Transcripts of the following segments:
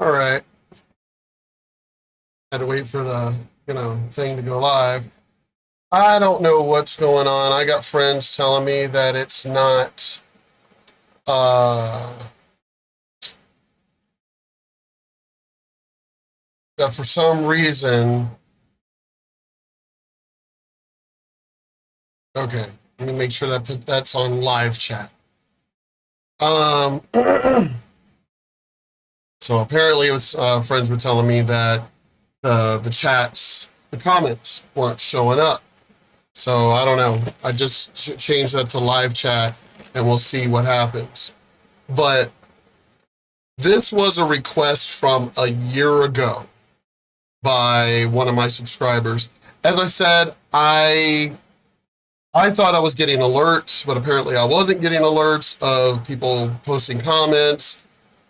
All right. Had to wait for the, thing to go live. I don't know what's going on. I got friends telling me that it's not, uh, that for some reason, okay, let me make sure that's on live chat. Um, so apparently it was, friends were telling me that the chats, the comments weren't showing up. So I don't know. I just changed that to live chat and we'll see what happens. But this was a request from a year ago by one of my subscribers. As I said, I thought I was getting alerts, but apparently I wasn't getting alerts of people posting comments.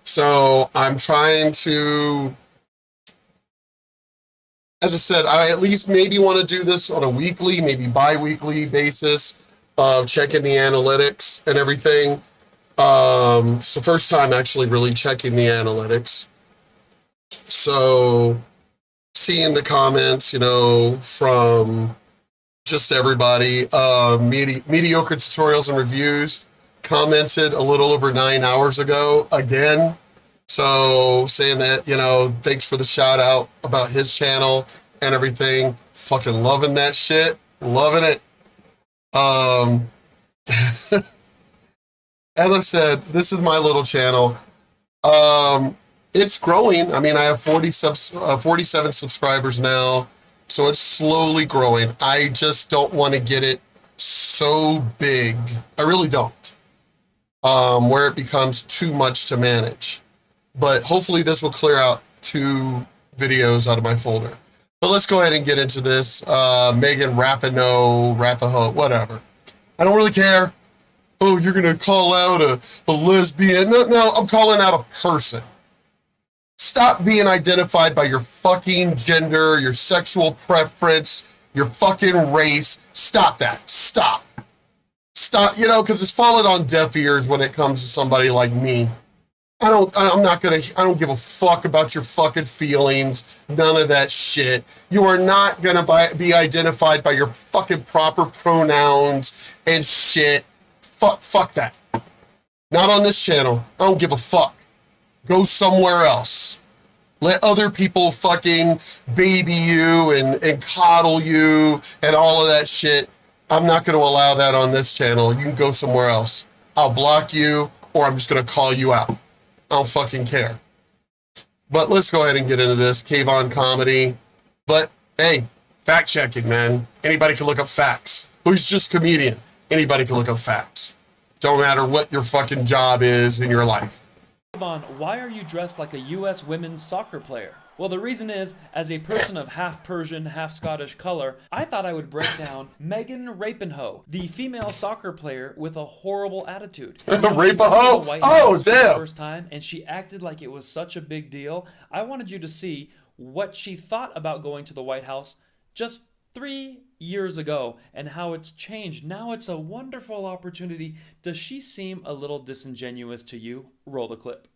So I'm trying to, as I said, I at least maybe want to do this on a weekly, maybe bi-weekly basis of checking the analytics and everything. It's the first time actually really checking the analytics. So seeing the comments, from just everybody. Mediocre Tutorials and Reviews commented a little over 9 hours ago again. So saying that, thanks for the shout out about his channel and everything. Fucking loving that shit. Loving it. As I said, this is my little channel. It's growing. I mean, I have 47 subscribers now, so it's slowly growing. I just don't want to get it so big. I really don't. Where it becomes too much to manage. But hopefully this will clear out 2 videos out of my folder. But let's go ahead and get into this. Megan Rapiho, whatever. I don't really care. Oh, you're going to call out a lesbian. No, I'm calling out a person. Stop being identified by your fucking gender, your sexual preference, your fucking race. Stop that. Stop. Stop, because it's fallen on deaf ears when it comes to somebody like me. I don't give a fuck about your fucking feelings. None of that shit. You are not gonna be identified by your fucking proper pronouns and shit. Fuck that. Not on this channel. I don't give a fuck. Go somewhere else. Let other people fucking baby you and coddle you and all of that shit. I'm not going to allow that on this channel. You can go somewhere else. I'll block you or I'm just going to call you out. I don't fucking care. But let's go ahead and get into this. KvonComedy. But hey, fact checking, man. Anybody can look up facts. Who's just comedian? Anybody can look up facts. Don't matter what your fucking job is in your life. Kevon, why are you dressed like a U.S. women's soccer player? Well, the reason is, as a person of half Persian, half Scottish color, I thought I would break down Megan Rapinoe, the female soccer player with a horrible attitude. Rapinoe? Oh, damn! The first time, and she acted like it was such a big deal. I wanted you to see what she thought about going to the White House just 3 years ago and how it's changed. Now it's a wonderful opportunity. Does she seem a little disingenuous to you? Roll the clip.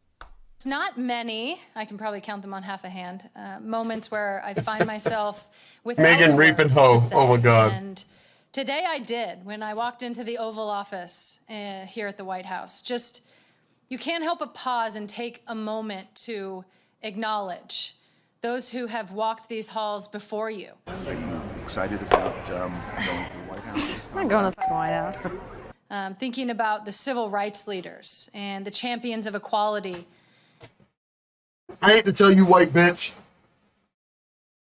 Not many, I can probably count them on half a hand, moments where I find myself with Megan Rapinoe. Oh my God. And today I did when I walked into the Oval Office here at the White House. Just, you can't help but pause and take a moment to acknowledge those who have walked these halls before you. Are you excited about going to the White House? I'm not going to the fucking White House. Thinking about the civil rights leaders and the champions of equality. I hate to tell you, white bitch,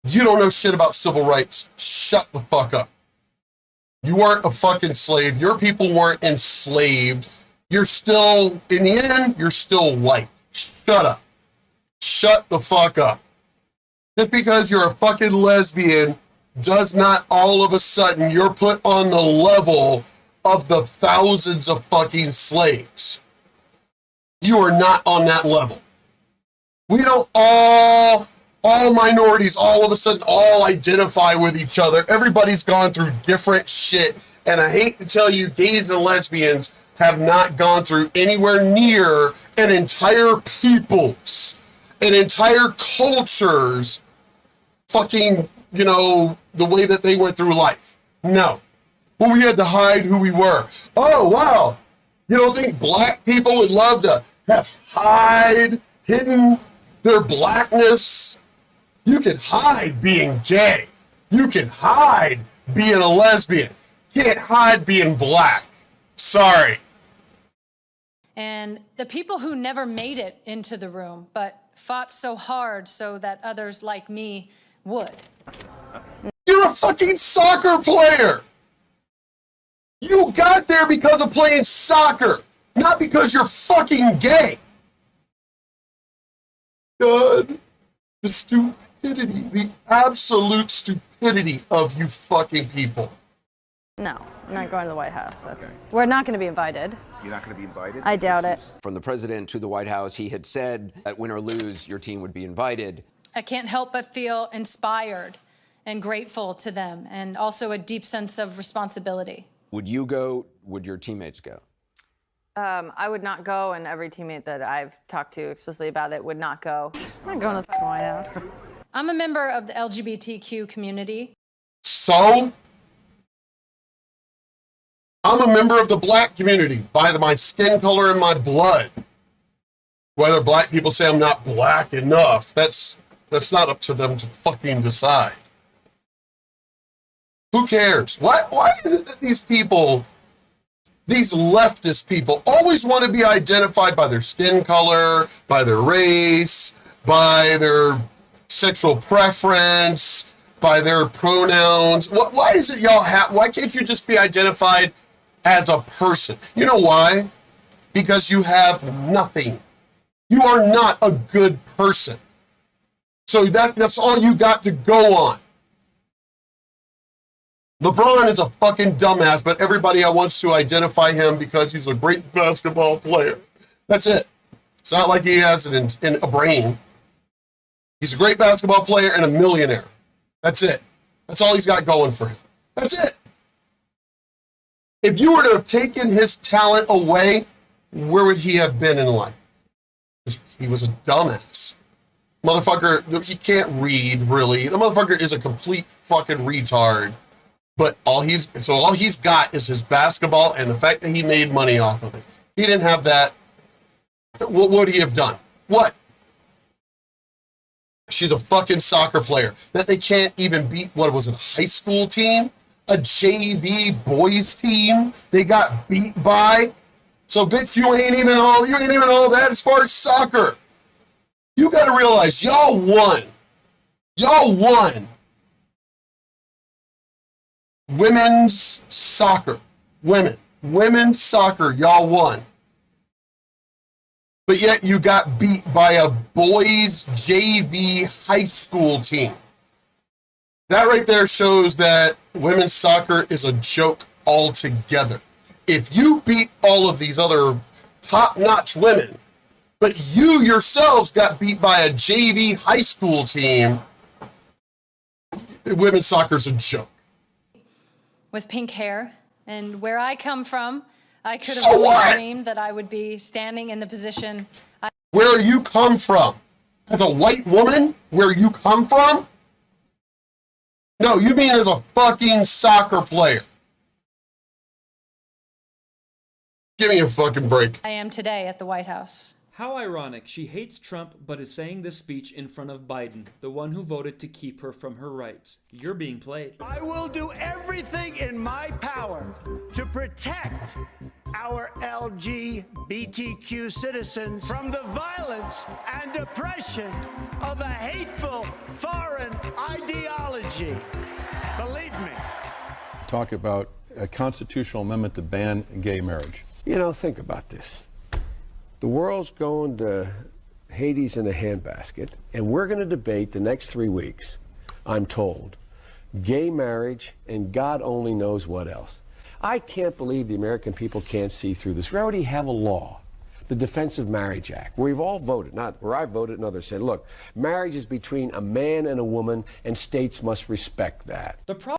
you don't know shit about civil rights. Shut the fuck up. You weren't a fucking slave. Your people weren't enslaved. You're still, in the end, you're still white. Shut up. Shut the fuck up. Just because you're a fucking lesbian does not all of a sudden you're put on the level of the thousands of fucking slaves. You are not on that level. We don't all minorities all of a sudden all identify with each other. Everybody's gone through different shit. And I hate to tell you, gays and lesbians have not gone through anywhere near an entire people's an entire culture's fucking, the way that they went through life. No. Well, we had to hide who we were. Oh, wow. You don't think black people would love to have hidden their blackness? You can hide being gay. You can hide being a lesbian. Can't hide being black. Sorry. And the people who never made it into the room, but fought so hard so that others like me would. You're a fucking soccer player. You got there because of playing soccer, not because you're fucking gay. God, the stupidity, the absolute stupidity of you fucking people. No, I'm not going to the White House. We're not going to be invited. You're not going to be invited? I doubt it. From the president to the White House, he had said that win or lose, your team would be invited. I can't help but feel inspired and grateful to them, and also a deep sense of responsibility. Would you go? Would your teammates go? I would not go, and every teammate that I've talked to explicitly about it would not go. I'm not going to the fucking White House. I'm a member of the LGBTQ community. So? I'm a member of the black community by my skin color and my blood. Whether black people say I'm not black enough, that's not up to them to fucking decide. Who cares? Why is it these people, these leftist people, always want to be identified by their skin color, by their race, by their sexual preference, by their pronouns? Why is it why can't you just be identified as a person? You know why? Because you have nothing. You are not a good person. So that's all you got to go on. LeBron is a fucking dumbass, but everybody wants to identify him because he's a great basketball player. That's it. It's not like he has it in a brain. He's a great basketball player and a millionaire. That's it. That's all he's got going for him. That's it. If you were to have taken his talent away, where would he have been in life? He was a dumbass. Motherfucker, he can't read, really. The motherfucker is a complete fucking retard. But all he's got is his basketball and the fact that he made money off of it. He didn't have that. What would he have done? What? She's a fucking soccer player that they can't even beat. What was it? A high school team? A JV boys team? They got beat by. So bitch, you ain't even all that as far as soccer. You got to realize y'all won. Y'all won. Women's soccer. Women's soccer, y'all won. But yet you got beat by a boys JV high school team. That right there shows that women's soccer is a joke altogether. If you beat all of these other top-notch women, but you yourselves got beat by a JV high school team, women's soccer is a joke. With pink hair, and where I come from, I could have only dreamed that I would be standing in the position. Where you come from? As a white woman? Where you come from? No, you mean as a fucking soccer player. Give me a fucking break. I am today at the White House. How ironic. She hates Trump, but is saying this speech in front of Biden, the one who voted to keep her from her rights. You're being played. I will do everything in my power to protect our LGBTQ citizens from the violence and oppression of a hateful foreign ideology. Believe me. Talk about a constitutional amendment to ban gay marriage. You know, think about this. The world's going to Hades in a handbasket, and we're going to debate the next 3 weeks, I'm told, gay marriage and God only knows what else. I can't believe the American people can't see through this. We already have a law, the Defense of Marriage Act, where we've all voted, not where I voted and others said, look, marriage is between a man and a woman, and states must respect that. The problem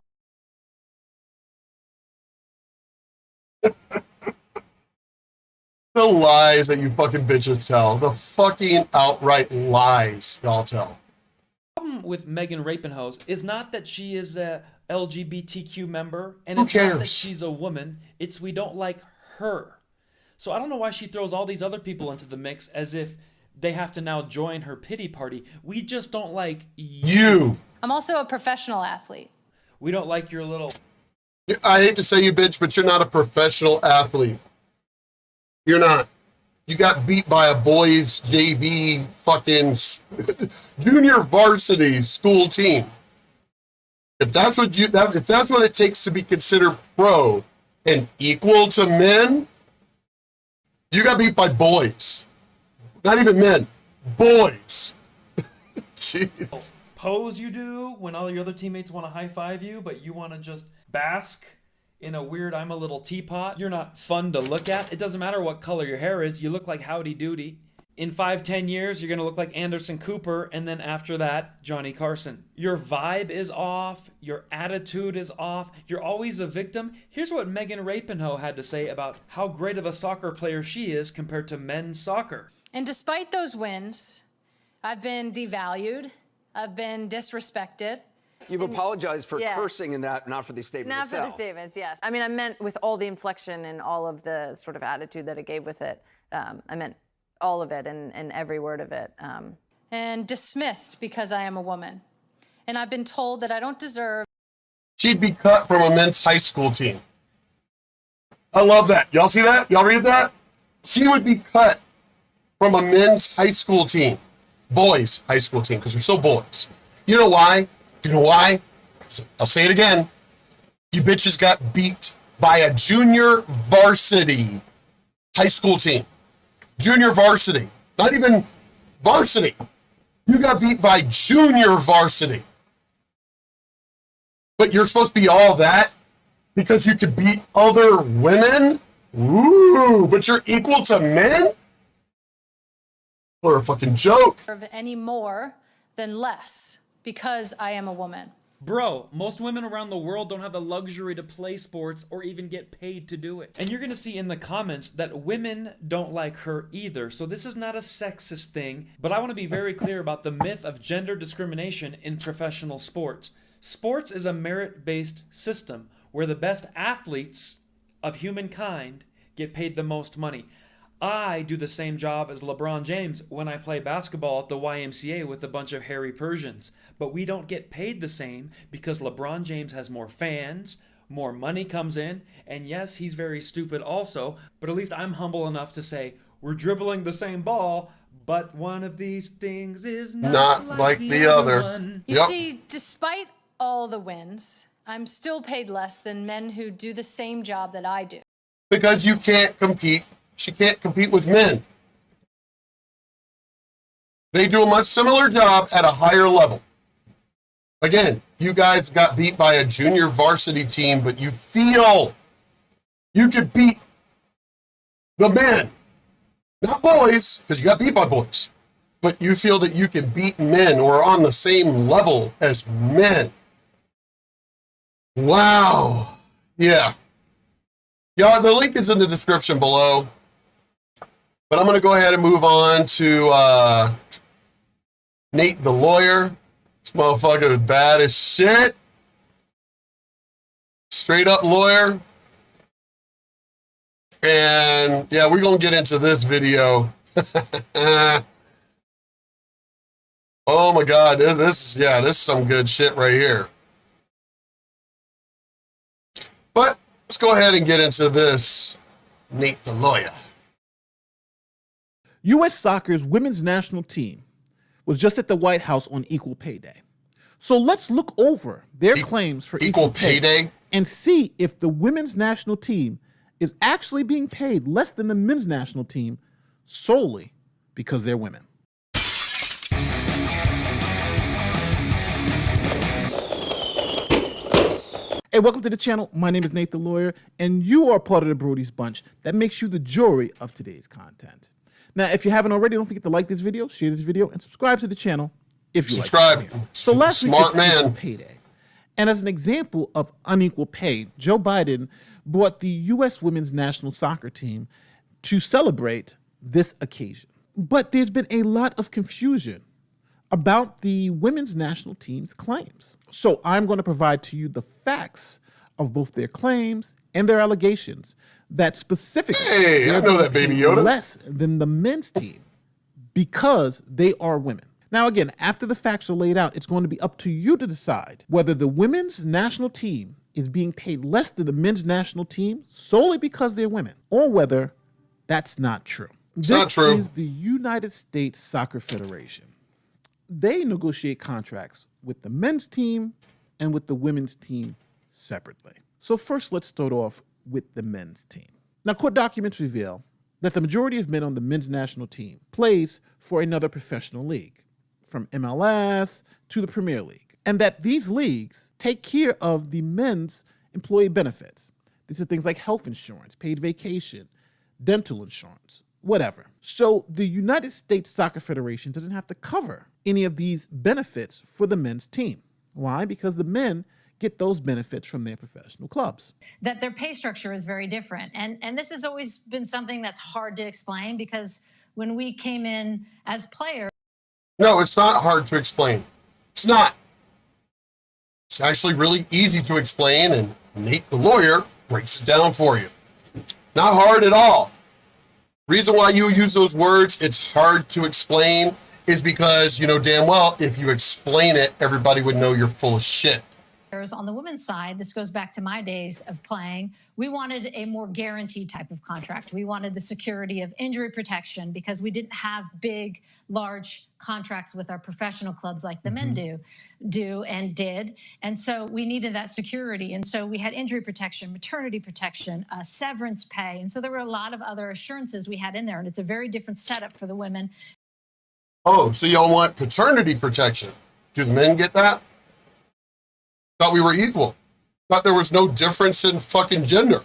The lies that you fucking bitches tell. The fucking outright lies y'all tell. The problem with Megan Rapinoe is not that she is a LGBTQ member, and Who it's not that cares? she's a woman. It's we don't like her. So I don't know why she throws all these other people into the mix as if they have to now join her pity party. We just don't like You. I'm also a professional athlete. We don't like your little... I hate to say you bitch, but you're not a professional athlete. You're not. You got beat by a boys JV fucking junior varsity school team. If that's what it takes to be considered pro and equal to men, you got beat by boys. Not even men. Boys. Jeez. Pose you do when all your other teammates want to high-five you, but you want to just bask in a weird I'm a little teapot. You're not fun to look at. It doesn't matter what color your hair is. You look like Howdy Doody. In 5-10 years, you're going to look like Anderson Cooper, and then after that, Johnny Carson. Your vibe is off. Your attitude is off. You're always a victim. Here's what Megan Rapinoe had to say about how great of a soccer player she is compared to men's soccer. And despite those wins, I've been devalued. I've been disrespected. You've apologized for Yeah. cursing in that, not for the statement Not itself. for the statements, yes. I mean, I meant with all the inflection and all of the sort of attitude that it gave with it. I meant all of it and every word of it. And dismissed because I am a woman. And I've been told that I don't deserve. She'd be cut from a men's high school team. I love that. Y'all see that? Y'all read that? She would be cut from a men's high school team. Boys' high school team, because they're still boys. You know why? You know why? I'll say it again. You bitches got beat by a junior varsity high school team. Junior varsity. Not even varsity. You got beat by junior varsity. But you're supposed to be all that because you could beat other women? Ooh, but you're equal to men? Or a fucking joke. Any more than less because I am a woman. Bro, most women around the world don't have the luxury to play sports or even get paid to do it. And you're gonna see in the comments that women don't like her either. So this is not a sexist thing, but I wanna be very clear about the myth of gender discrimination in professional sports. Sports is a merit-based system where the best athletes of humankind get paid the most money. I do the same job as LeBron James when I play basketball at the YMCA with a bunch of hairy Persians. But we don't get paid the same because LeBron James has more fans, more money comes in, and yes, he's very stupid also, but at least I'm humble enough to say, we're dribbling the same ball, but one of these things is not like the other. One. You see, despite all the wins, I'm still paid less than men who do the same job that I do. Because you can't compete. She can't compete with men. They do a much similar job at a higher level. Again, you guys got beat by a junior varsity team, but you feel you could beat the men. Not boys, because you got beat by boys. But you feel that you can beat men or are on the same level as men. Wow. Yeah. Yeah, the link is in the description below. But I'm going to go ahead and move on to Nate the lawyer. This motherfucker is bad as shit. Straight up lawyer. And yeah, we're going to get into this video. Oh my God, this is some good shit right here. But let's go ahead and get into this Nate the lawyer. U.S. Soccer's women's national team was just at the White House on Equal Pay Day. So let's look over their claims for equal pay day and see if the women's national team is actually being paid less than the men's national team solely because they're women. Hey, welcome to the channel. My name is Nate the Lawyer, and you are part of the Brody's Bunch that makes you the jury of today's content. Now, if you haven't already, don't forget to like this video, share this video, and subscribe to the channel if you subscribe. Like this video. So last week was man. Equal Pay Day. And as an example of unequal pay, Joe Biden brought the U.S. women's national soccer team to celebrate this occasion. But there's been a lot of confusion about the women's national team's claims. So I'm going to provide to you the facts of both their claims and their allegations that specifically I know that, Baby Yoda. less than the men's team because they are women. Now, again, after the facts are laid out, it's going to be up to you to decide whether the women's national team is being paid less than the men's national team solely because they're women, or whether that's not true. It's not true. This is the United States Soccer Federation. They negotiate contracts with the men's team and with the women's team separately. So first, let's start off with the men's team. Now, court documents reveal that the majority of men on the men's national team plays for another professional league, from MLS to the Premier League, and that these leagues take care of the men's employee benefits. These are things like health insurance, paid vacation, dental insurance, whatever. So the United States Soccer Federation doesn't have to cover any of these benefits for the men's team. Why? Because the men get those benefits from their professional clubs. That their pay structure is very different. And this has always been something that's hard to explain because when we came in as players. No, it's not hard to explain. It's not. It's actually really easy to explain, and Nate, the lawyer, breaks it down for you. Not hard at all. Reason why you use those words, it's hard to explain, is because you know damn well if you explain it, everybody would know you're full of shit. On the women's side, this goes back to my days of playing, we wanted a more guaranteed type of contract. We wanted the security of injury protection because we didn't have big, large contracts with our professional clubs like the men do and did. And so we needed that security. And so we had injury protection, maternity protection, severance pay. And so there were a lot of other assurances we had in there. And it's a very different setup for the women. Oh, so y'all want paternity protection. Do the men get that? Thought we were equal. Thought there was no difference in fucking gender.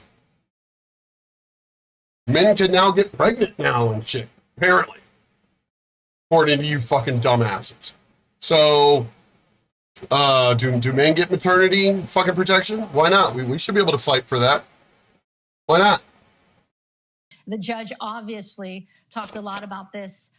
Men can now get pregnant now and shit, apparently. According to you fucking dumbasses. So, do men get maternity fucking protection? Why not? We should be able to fight for that. Why not? The judge obviously talked a lot about this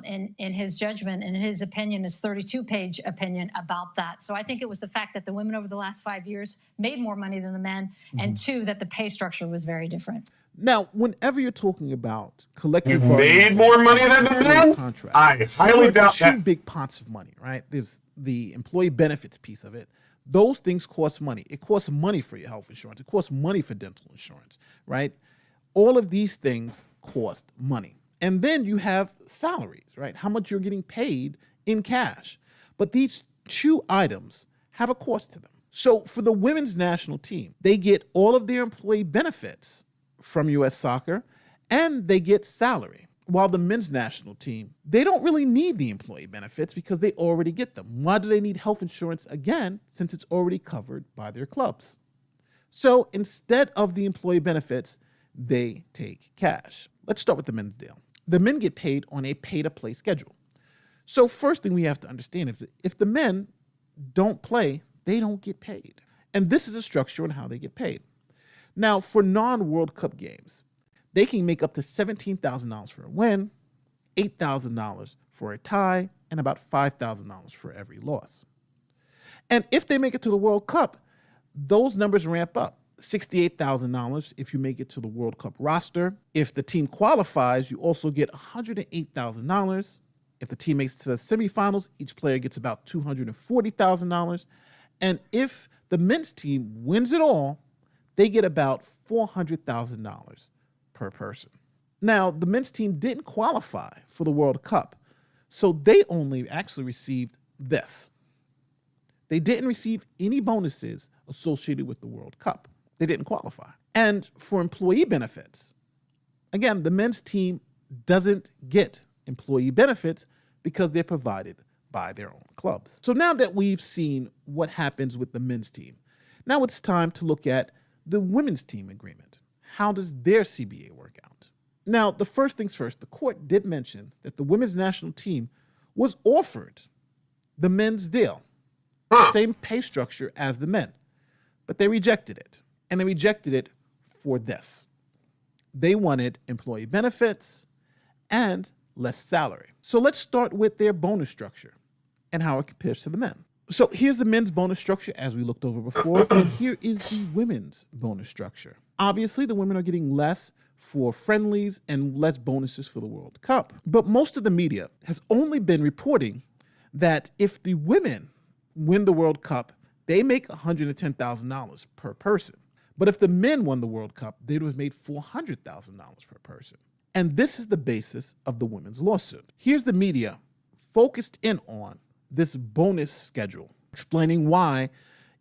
in his judgment, and his opinion, his 32-page opinion about that. So I think it was the fact that the women over the last 5 years made more money than the men, and two, that the pay structure was very different. Now, whenever you're talking about collective you made more money than the men? Contract, I highly doubt that. Two big pots of money, right? There's the employee benefits piece of it. Those things cost money. It costs money for your health insurance. It costs money for dental insurance, right? All of these things cost money. And then you have salaries, right? How much you're getting paid in cash. But these two items have a cost to them. So for the women's national team, they get all of their employee benefits from U.S. Soccer, and they get salary. While the men's national team, they don't really need the employee benefits because they already get them. Why do they need health insurance again, since it's already covered by their clubs? So instead of the employee benefits, they take cash. Let's start with the men's deal. The men get paid on a pay-to-play schedule. So first thing we have to understand is if the men don't play, they don't get paid. And this is a structure on how they get paid. Now, for non-World Cup games, they can make up to $17,000 for a win, $8,000 for a tie, and about $5,000 for every loss. And if they make it to the World Cup, those numbers ramp up. $68,000 if you make it to the World Cup roster. If the team qualifies, you also get $108,000. If the team makes it to the semifinals, each player gets about $240,000. And if the men's team wins it all, they get about $400,000 per person. Now, the men's team didn't qualify for the World Cup, so they only actually received this. They didn't receive any bonuses associated with the World Cup. They didn't qualify. And for employee benefits, again, the men's team doesn't get employee benefits because they're provided by their own clubs. So now that we've seen what happens with the men's team, now it's time to look at the women's team agreement. How does their CBA work out? Now, the first things first, the court did mention that the women's national team was offered the men's deal, the same pay structure as the men, but they rejected it. And they rejected it for this. They wanted employee benefits and less salary. So let's start with their bonus structure and how it compares to the men. So here's the men's bonus structure as we looked over before, and here is the women's bonus structure. Obviously, the women are getting less for friendlies and less bonuses for the World Cup. But most of the media has only been reporting that if the women win the World Cup, they make $110,000 per person. But if the men won the World Cup, they would have made $400,000 per person. And this is the basis of the women's lawsuit. Here's the media focused in on this bonus schedule, explaining why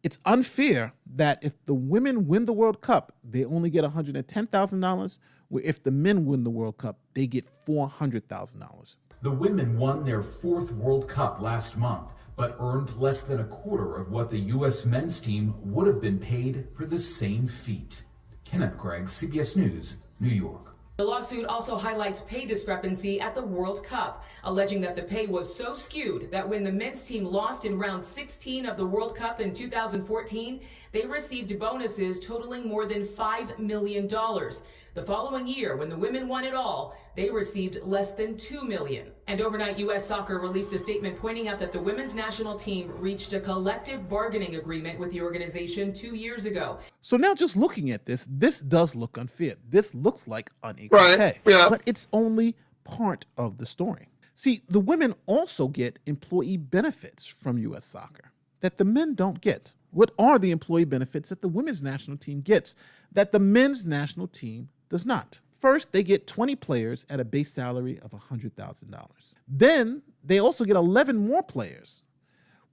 it's unfair that if the women win the World Cup, they only get $110,000, where if the men win the World Cup, they get $400,000. The women won their 4th World Cup last month, but earned less than a quarter of what the U.S. men's team would have been paid for the same feat. Kenneth Gregg, CBS News, New York. The lawsuit also highlights pay discrepancy at the World Cup, alleging that the pay was so skewed that when the men's team lost in round 16 of the World Cup in 2014, they received bonuses totaling more than $5 million. The following year, when the women won it all, they received less than $2 million. And overnight, U.S. Soccer released a statement pointing out that the women's national team reached a collective bargaining agreement with the organization 2 years ago. So now just looking at this does look unfair. This looks like unequal pay. Yeah. But it's only part of the story. See, the women also get employee benefits from U.S. Soccer that the men don't get. What are the employee benefits that the women's national team gets that the men's national team does not? First, they get 20 players at a base salary of $100,000. Then they also get 11 more players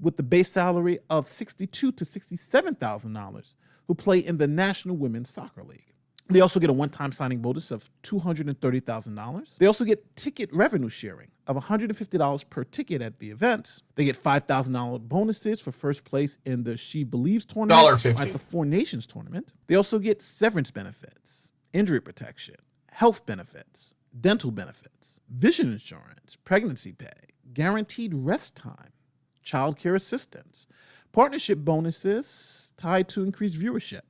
with the base salary of $62,000 to $67,000 who play in the National Women's Soccer League. They also get a one-time signing bonus of $230,000. They also get ticket revenue sharing of $150 per ticket at the events. They get $5,000 bonuses for first place in the She Believes tournament $1.50 at the Four Nations tournament. They also get severance benefits, injury protection, health benefits, dental benefits, vision insurance, pregnancy pay, guaranteed rest time, child care assistance, partnership bonuses tied to increased viewership.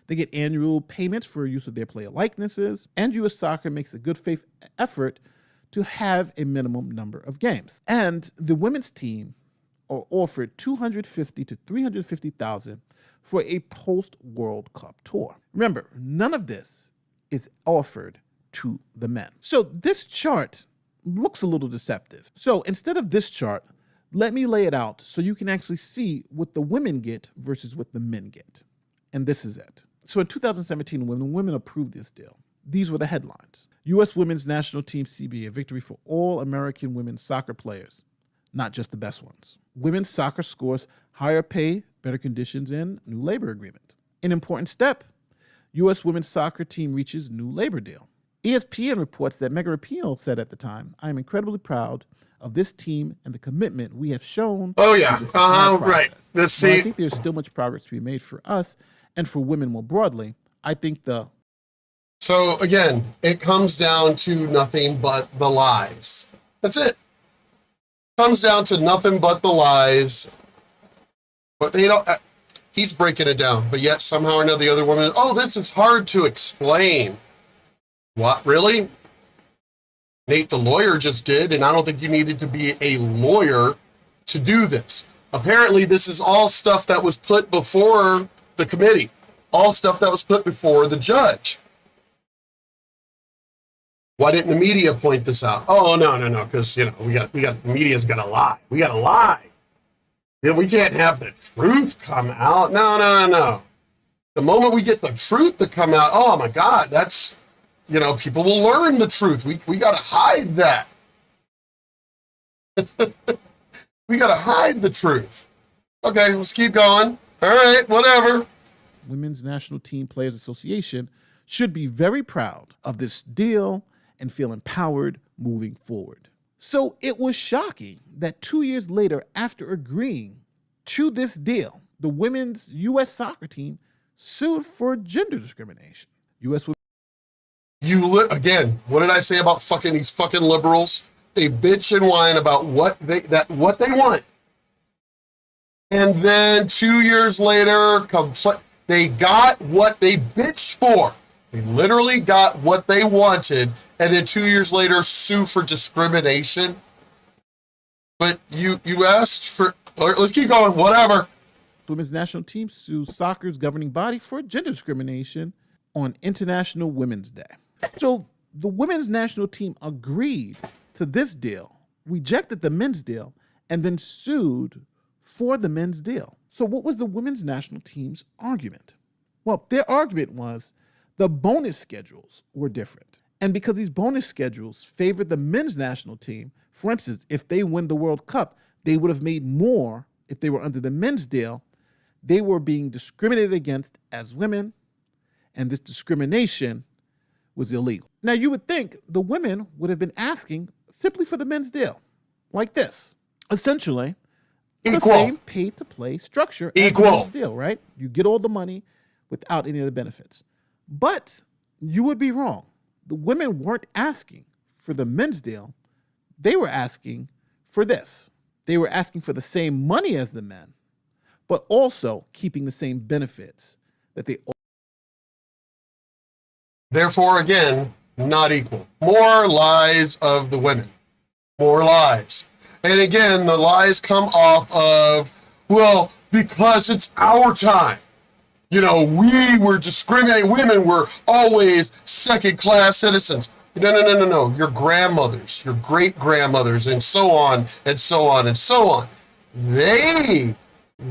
They get annual payments for use of their player likenesses, and U.S. Soccer makes a good faith effort to have a minimum number of games. And the women's team are offered $250,000 to $350,000 for a post-World Cup tour. Remember, none of this is offered to the men. So this chart looks a little deceptive. So instead of this chart, let me lay it out so you can actually see what the women get versus what the men get. And this is it. So in 2017, when women approved this deal, these were the headlines. U.S. Women's National Team CBA, a victory for all American women's soccer players, not just the best ones. Women's soccer scores higher pay, better conditions, and new labor agreement. An important step, U.S. women's soccer team reaches new labor deal. ESPN reports that Megan Rapinoe said at the time, "I am incredibly proud of this team and the commitment we have shown." Oh, yeah. Right. Let's see. I think there's still much progress to be made for us and for women more broadly. I think So again, it comes down to nothing but the lies. That's it. Comes down to nothing but the lies. But they don't. He's breaking it down, but yet somehow or another, the other woman. Oh, this is hard to explain. What, really? Nate, the lawyer, just did, and I don't think you needed to be a lawyer to do this. Apparently, this is all stuff that was put before the committee, all stuff that was put before the judge. Why didn't the media point this out? Oh, no, because we got the media's got to lie. We got to lie. We can't have the truth come out. No. The moment we get the truth to come out, oh my God, that's. People will learn the truth. We got to hide that. We got to hide the truth. Okay, let's keep going. All right, whatever. Women's National Team Players Association should be very proud of this deal and feel empowered moving forward. So it was shocking that 2 years later, after agreeing to this deal, the women's U.S. soccer team sued for gender discrimination. Again, what did I say about these fucking liberals? They bitch and whine about what they want. And then 2 years later, they got what they bitched for. They literally got what they wanted, and then 2 years later sue for discrimination. But you asked for, let's keep going, whatever. The women's national team sues soccer's governing body for gender discrimination on International Women's Day. So the women's national team agreed to this deal, rejected the men's deal, and then sued for the men's deal. So what was the women's national team's argument? Well, their argument was the bonus schedules were different. And because these bonus schedules favored the men's national team, for instance, if they win the World Cup, they would have made more if they were under the men's deal. They were being discriminated against as women, and this discrimination was illegal. Now, you would think the women would have been asking simply for the men's deal, like this. Essentially, the same pay-to-play structure as the men's deal, right? You get all the money without any of the benefits. But you would be wrong. The women weren't asking for the men's deal. They were asking for this. They were asking for the same money as the men, but also keeping the same benefits that they. Therefore, again, not equal. More lies of the women. More lies. And again, the lies come off of, well, because it's our time. You know, we were discriminating. Women were always second-class citizens. No. Your grandmothers, your great-grandmothers, and so on, and so on, and so on. They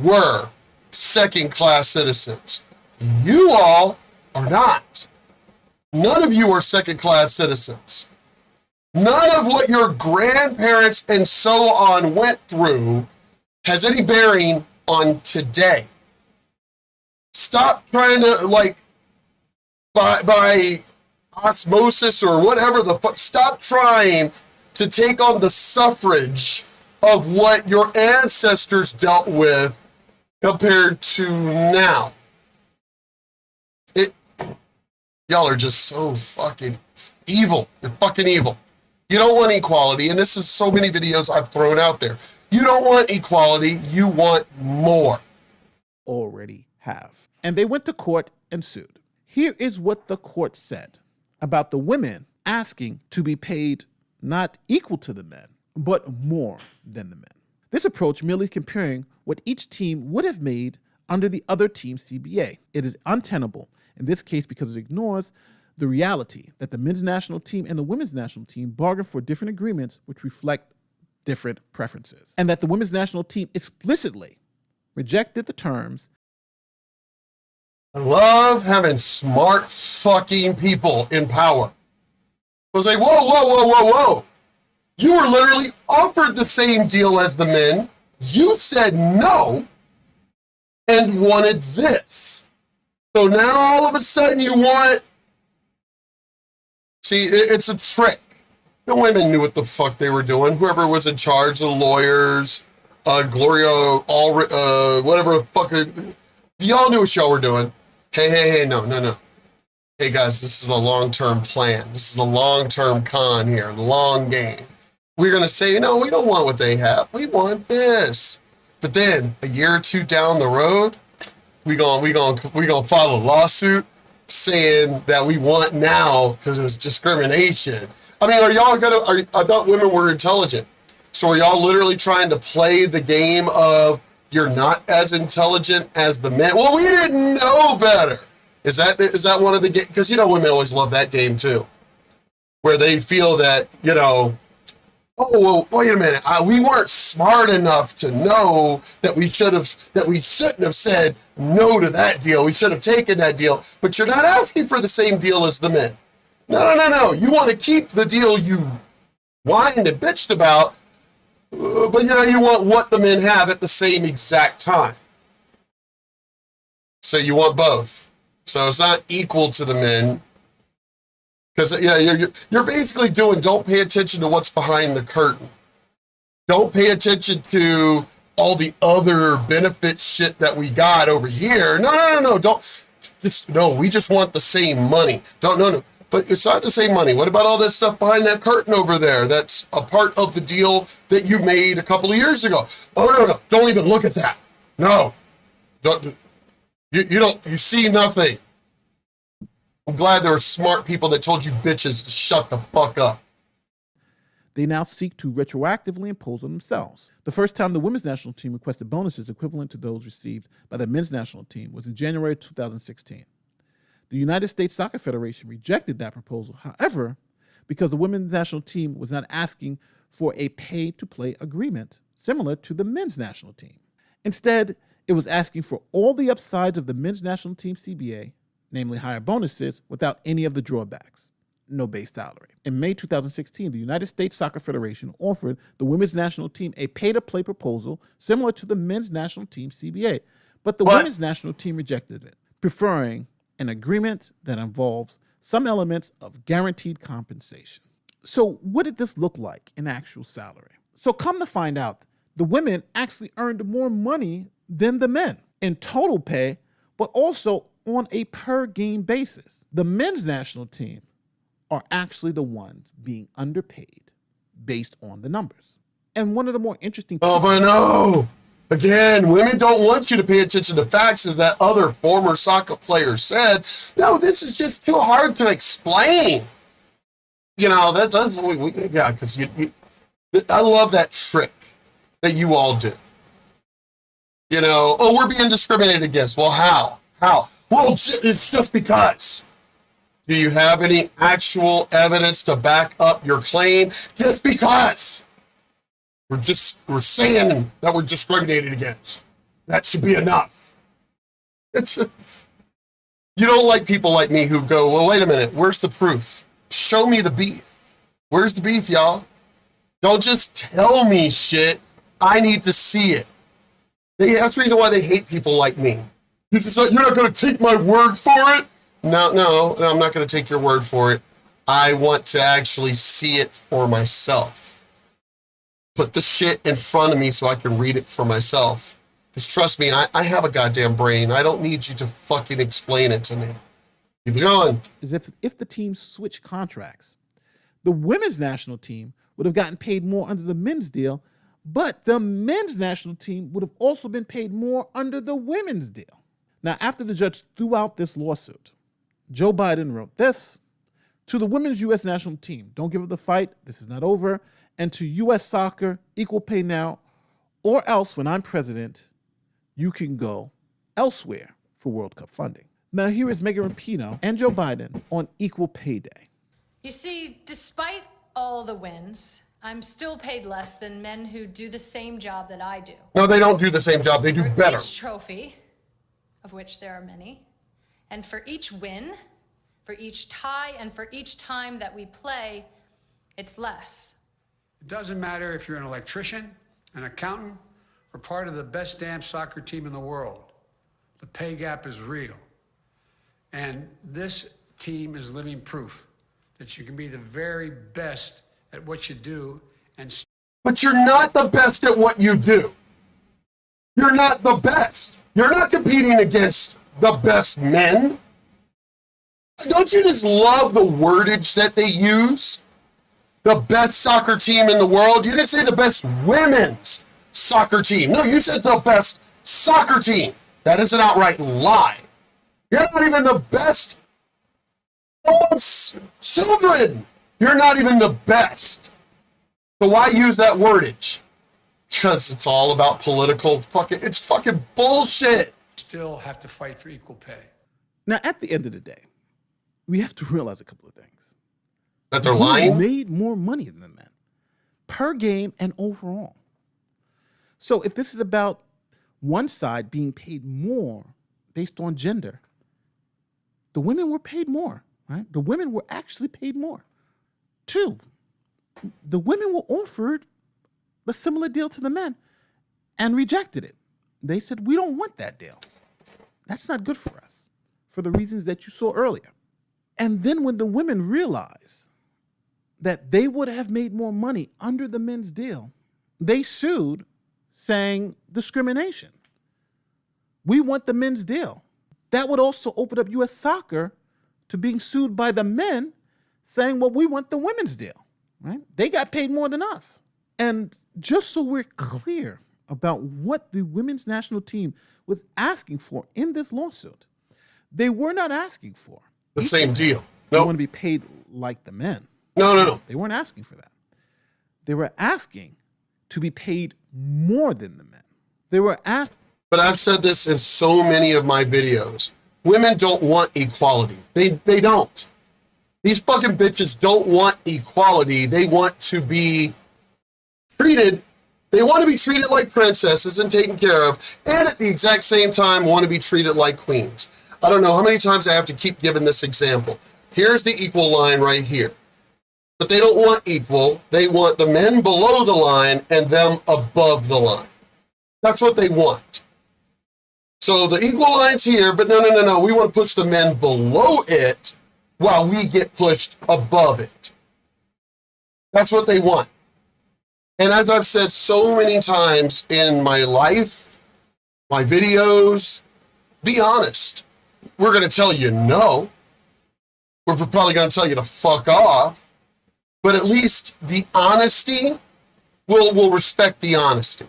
were second-class citizens. You all are not. None of you are second-class citizens. None of what your grandparents and so on went through has any bearing on today. Stop trying to, like, by osmosis or whatever the fuck, stop trying to take on the suffrage of what your ancestors dealt with compared to now. Y'all are just so fucking evil. You're fucking evil. You don't want equality, and this is so many videos I've thrown out there. You don't want equality, you want more. Already have. And they went to court and sued. Here is what the court said about the women asking to be paid not equal to the men, but more than the men. This approach merely comparing what each team would have made under the other team's CBA. It is untenable in this case because it ignores the reality that the men's national team and the women's national team bargained for different agreements which reflect different preferences, and that the women's national team explicitly rejected the terms. I love having smart fucking people in power. I was like, whoa. You were literally offered the same deal as the men. You said no and wanted this. So now all of a sudden you want... See, it's a trick. The women knew what the fuck they were doing. Whoever was in charge, the lawyers, Gloria, whatever the fuck... Y'all knew what y'all were doing. Hey, no. Hey guys, this is a long-term plan. This is a long-term con here, the long game. We're gonna say, no, we don't want what they have. We want this. But then a year or two down the road, we gonna file a lawsuit saying that we want now because it was discrimination. I mean, I thought women were intelligent. So are y'all literally trying to play the game of you're not as intelligent as the men? Well, we didn't know better. Is that one of the games? Because, women always love that game too, where they feel that, oh, well, wait a minute. We weren't smart enough to know that we shouldn't have said no to that deal. We should have taken that deal. But you're not asking for the same deal as the men. No. You want to keep the deal you whined and bitched about, but you want what the men have at the same exact time. So you want both. So it's not equal to the men. Because you're basically doing, don't pay attention to what's behind the curtain. Don't pay attention to all the other benefit shit that we got over here. No. We just want the same money. No. But it's not the same money. What about all that stuff behind that curtain over there? That's a part of the deal that you made a couple of years ago. Oh, no. Don't even look at that. No. You see nothing. I'm glad there were smart people that told you bitches to shut the fuck up. They now seek to retroactively impose on themselves. The first time the women's national team requested bonuses equivalent to those received by the men's national team was in January 2016. The United States Soccer Federation rejected that proposal, however, because the women's national team was not asking for a pay-to-play agreement similar to the men's national team. Instead, it was asking for all the upsides of the men's national team CBA, namely higher bonuses, without any of the drawbacks. No base salary. In May 2016, the United States Soccer Federation offered the women's national team a pay-to-play proposal similar to the men's national team CBA, but the women's national team rejected it, preferring an agreement that involves some elements of guaranteed compensation. So what did this look like in actual salary? So come to find out, the women actually earned more money than the men in total pay, but also on a per-game basis. The men's national team are actually the ones being underpaid based on the numbers. And one of the more interesting Oh, but no! Again, women don't want you to pay attention to facts, as that other former soccer player said. No, this is just too hard to explain. You know, that's yeah, because I love that trick that you all do. You know, oh, we're being discriminated against. Well, how? How? Well, it's just because. Do you have any actual evidence to back up your claim? Just because. We're saying that we're discriminated against. That should be enough. It's just, you don't like people like me who go, well, wait a minute, where's the proof? Show me the beef. Where's the beef, y'all? Don't just tell me shit. I need to see it. That's the reason why they hate people like me. You're not going to take my word for it? No, I'm not going to take your word for it. I want to actually see it for myself. Put the shit in front of me so I can read it for myself. Because trust me, I have a goddamn brain. I don't need you to fucking explain it to me. Keep it going. Is if the teams switch contracts, the women's national team would have gotten paid more under the men's deal, but the men's national team would have also been paid more under the women's deal. Now, after the judge threw out this lawsuit, Joe Biden wrote this: to the women's U.S. national team, don't give up the fight. This is not over. And to U.S. soccer, equal pay now, or else when I'm president, you can go elsewhere for World Cup funding. Now here is Megan Rapinoe and Joe Biden on Equal Pay Day. You see, despite all the wins, I'm still paid less than men who do the same job that I do. No, they don't do the same job. They do better. For each trophy, of which there are many, and for each win, for each tie, and for each time that we play, it's less. It doesn't matter if you're an electrician, an accountant, or part of the best damn soccer team in the world. The pay gap is real. And this team is living proof that you can be the very best at what you do and... But you're not the best at what you do. You're not the best. You're not competing against the best men. Don't you just love the wordage that they use? The best soccer team in the world. You didn't say the best women's soccer team. No, you said the best soccer team. That is an outright lie. You're not even the best amongst children. You're not even the best. So why use that wordage? Because it's all about political it's fucking bullshit. Still have to fight for equal pay. Now, at the end of the day, we have to realize a couple of things. That they're lying? Made more money than the men per game and overall. So if this is about one side being paid more based on gender, the women were paid more, right? The women were actually paid more. Two, the women were offered a similar deal to the men and rejected it. They said, we don't want that deal. That's not good for us, for the reasons that you saw earlier. And then when the women realized that they would have made more money under the men's deal, they sued, saying discrimination. We want the men's deal. That would also open up U.S. soccer to being sued by the men, saying, well, we want the women's deal, right? They got paid more than us. And just so we're clear about what the women's national team was asking for in this lawsuit, they were not asking for the same deal. They No, want to be paid like the men. no. They weren't asking for that. They were asking to be paid more than the men. They were asking. But I've said this in so many of my videos. Women don't want equality. They don't. These fucking bitches don't want equality. They want to be treated. They want to be treated like princesses and taken care of, and at the exact same time want to be treated like queens. I don't know how many times I have to keep giving this example. Here's the equal line right here. But they don't want equal. They want the men below the line and them above the line. That's what they want. So the equal line's here, but no. We want to push the men below it while we get pushed above it. That's what they want. And as I've said so many times in my life, my videos, be honest. We're going to tell you no. We're probably going to tell you to fuck off. But at least the honesty, we'll respect the honesty.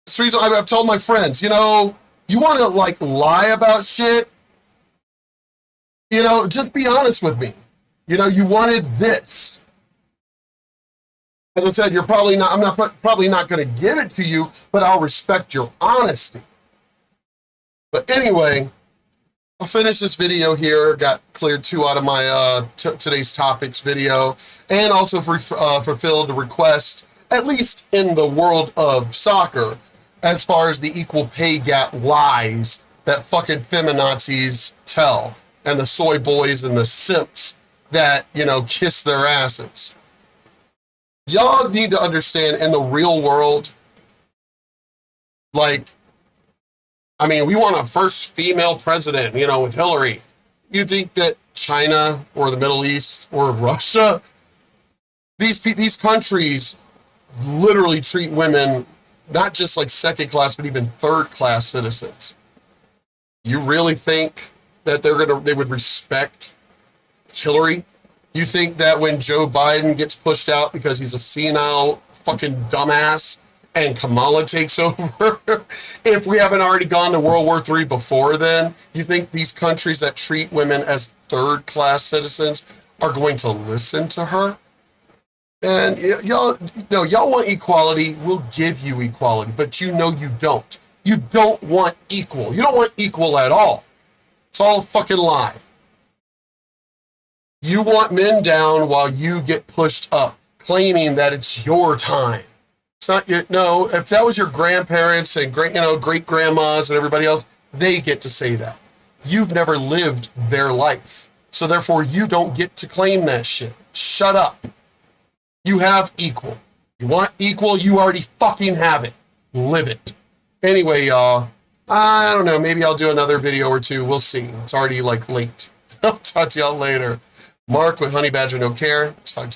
That's the reason I've told my friends, you want to like lie about shit, just be honest with me. You wanted this. As I said, I'm probably not going to give it to you, but I'll respect your honesty. But anyway, I'll finish this video here. Got cleared 2 out of my today's topics video, and also fulfilled the request, at least in the world of soccer, as far as the equal pay gap lies that fucking feminazis tell, and the soy boys and the simps that, kiss their asses. Y'all need to understand, in the real world, we want a first female president, with Hillary. You think that China or the Middle East or Russia, these countries literally treat women not just like second class, but even third class citizens? You really think that they would respect Hillary? You think that when Joe Biden gets pushed out because he's a senile fucking dumbass and Kamala takes over, if we haven't already gone to World War III before then, you think these countries that treat women as third-class citizens are going to listen to her? And y'all want equality. We'll give you equality, but you don't. You don't want equal. You don't want equal at all. It's all a fucking lie. You want men down while you get pushed up, claiming that it's your time. It's not your, no, if that was your grandparents and great grandmas and everybody else, they get to say that. You've never lived their life. So therefore you don't get to claim that shit. Shut up. You have equal. You want equal, you already fucking have it. Live it. Anyway, y'all, I don't know, maybe I'll do another video or two. We'll see. It's already late. I'll talk to y'all later. Mark with Honey Badger No Care. Talk to you.